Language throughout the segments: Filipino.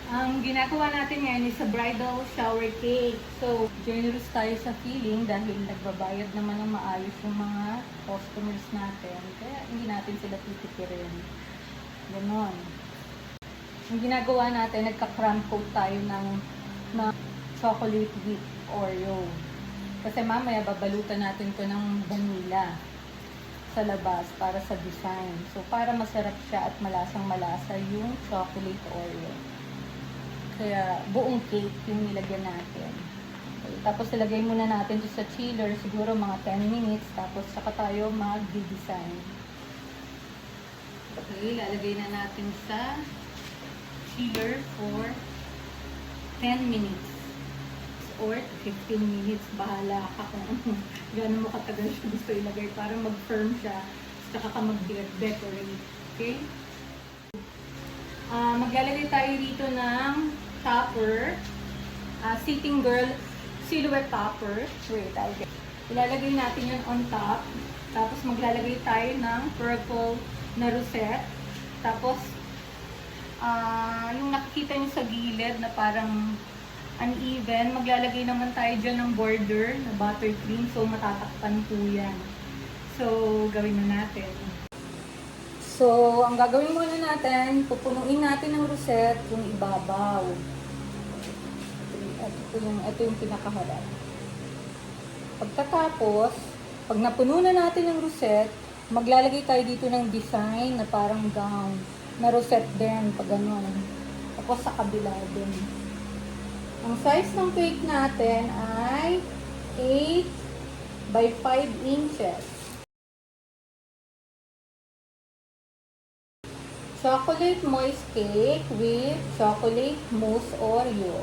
Ang ginagawa natin ngayon is a bridal shower cake. So, generous tayo sa feeling dahil nagbabayad naman ng maayos yung mga customers natin. Kaya hindi natin sila titikirin. Ganon. Ang ginagawa natin, nagka-crumb coat tayo ng chocolate with Oreo. Kasi mamaya babalutan natin to ng vanilla sa labas para sa design. So, para masarap siya at malasang malasa yung chocolate Oreo. Kaya buong cake yung nilagyan natin. Okay, tapos ilagay muna natin sa chiller siguro mga 10 minutes. Tapos saka tayo mag-design. Okay, lalagay na natin sa chiller for 10 minutes or 15 minutes. Bahala ka kung gano'n mo katagal siya gusto ilagay para mag-firm siya. Saka ka mag-decorate. Okay? Maglalagay tayo dito ng topper, sitting girl silhouette topper. Wait, ilalagay natin yan on top. Tapos maglalagay tayo ng purple na rosette. Tapos, yung nakikita nyo sa gilid na parang uneven, maglalagay naman tayo dyan ng border na buttercream. So, matatakpan po yan. So, gawin na natin. So, ang gagawin muna natin, pupunuin natin ng rosette yung ibabaw. Ito yung pinakaharap. Pagkatapos, pag napuno na natin ng rosette, maglalagay tayo dito ng design na parang gown. Na rosette din, pag gano'n. Tapos sa kabila din. Ang size ng cake natin ay 8 by 5 inches. Chocolate moist cake with chocolate mousse Oreo.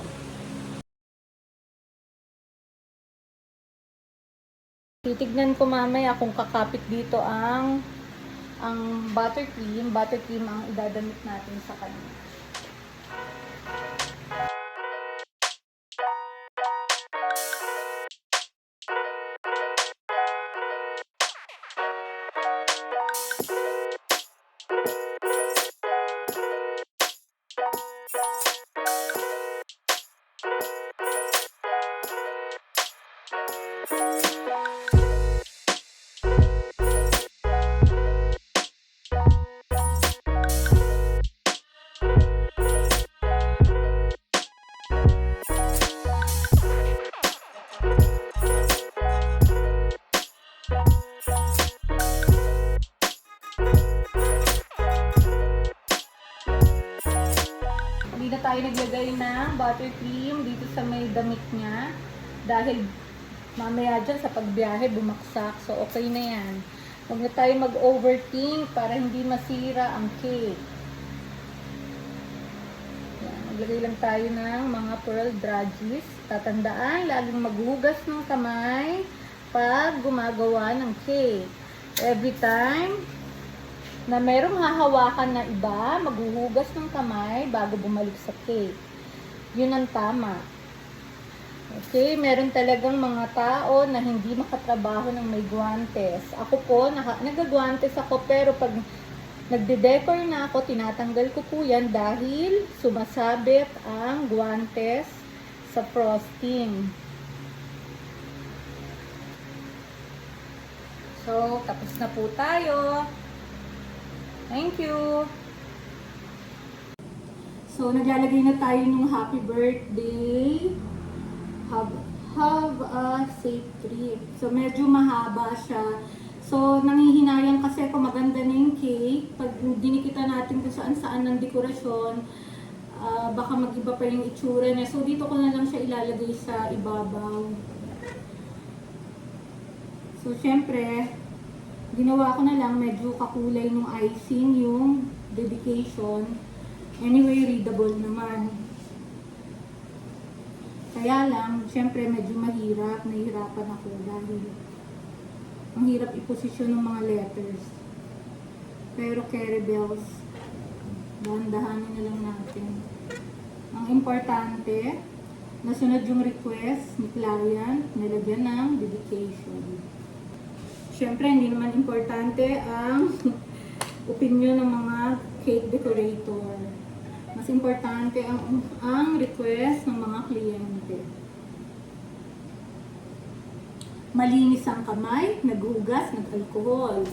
Titignan ko mamaya kung kakapit dito ang buttercream. Buttercream ang idadamit natin sa kanya. Hindi na tayo naglagay ng buttercream dito sa may damit niya dahil mamaya dyan sa pagbiyahe bumaksak. So, okay na yan. Huwag na tayo mag-overthink para hindi masira ang cake. Yan, maglagay lang tayo ng mga pearl drudges. Tatandaan, laging maghugas ng kamay pag gumagawa ng cake. Every time na merong hahawakan na iba, maghuhugas ng kamay bago bumalik sa cake. Yun ang tama. Okay, meron talagang mga tao na hindi makatrabaho ng may guantes. Ako po, nagagwantes ako, pero pag nagde-decor na ako, tinatanggal ko po yan dahil sumasabit ang guantes sa frosting. So, tapos na po tayo. Thank you! So, naglalagay na tayo ng happy birthday. Have a safe trip. So, medyo mahaba siya. So, nangihinayang kasi ako maganda na yung cake. Pag dinikita natin kung saan-saan ng dekorasyon, baka mag-iba pa yung itsura niya. So, dito ko na lang siya ilalagay sa ibabaw. So, syempre, ginawa ko na lang medyo kakulay ng icing yung dedication. Anyway, readable naman. Kaya lang, syempre medyo mahirap. Nahihirapan ako dahil ang hirap iposisyon ng mga letters. Pero carry bells, dahan-dahanin na lang natin. Ang importante, nasunod yung request ni client, nilagyan ng dedication. Siyempre, hindi naman importante ang opinion ng mga cake decorator. Mas importante ang request ng mga kliyente. Malinis ang kamay, naghugas, nag-alcohol.